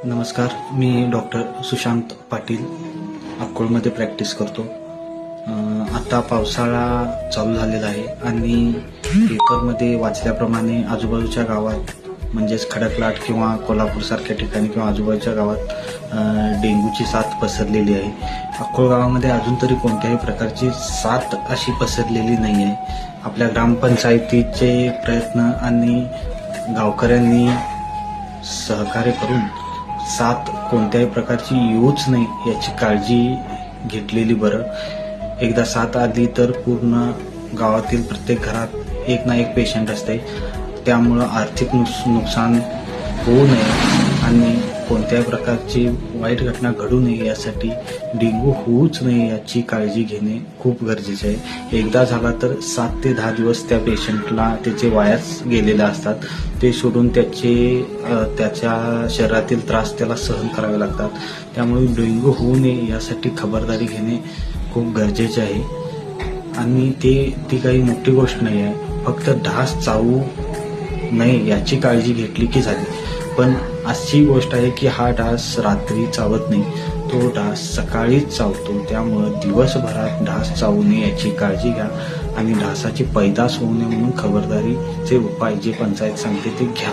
नमस्कार, मी doctor Sushant Patil अक्कोळमध्ये practice करतो. आता पावसाळा चालू झालेला आहे आणि पेपरमध्ये वाचल्याप्रमाणे आजूबाजूच्या गावात म्हणजेच खडकलाट किंवा कोल्हापूरसारख्या ठिकाणी किंवा आजूबाजूच्या गावात डेंग्यूची साथ पसरलेली आहे. अक्कोळ गावामध्ये अजून तरी कोणत्याही प्रकारची साथ अशी पसरलेली नाही आहे. आपल्या ग्रामपंचायतीचे प्रयत्न आणि गावकऱ्यांनी सहकार्य करून साथ कोणत्याही प्रकारची येऊच नाही याची काळजी घेतलेली बरं. एकदा साथ आली तर पूर्ण गावातील प्रत्येक घरात एक ना एक पेशंट असते. त्यामुळं आर्थिक नुकसान होऊ नये आणि कोणत्याही प्रकारची वाईट घटना घडू नये यासाठी डेंग्यू होऊच नये याची काळजी घेणे खूप गरजेचे आहे. एकदा झाला तर 7 ते 10 दिवस त्या पेशंटला त्याचे वायाच गेलेले असतात. ते सोडून त्याच्या शरीरातील त्रास त्याला सहन करावे लागतात. त्यामुळे डेंग्यू होऊ नये यासाठी खबरदारी घेणे खूप गरजेचे आहे. आणि ती काही मोठी गोष्ट नाही आहे. फक्त ढास चावू नये याची काळजी घेतली की झाली. पण अशी गोष्ट आहे की हा डास रात्री चावत नाही, तो डास सकाळीच चावतो. त्यामुळं दिवसभरात डास चावू नये याची काळजी घ्या आणि डासाची पैदास होऊ नये म्हणून खबरदारीचे उपाय जे पंचायत सांगते ते घ्या.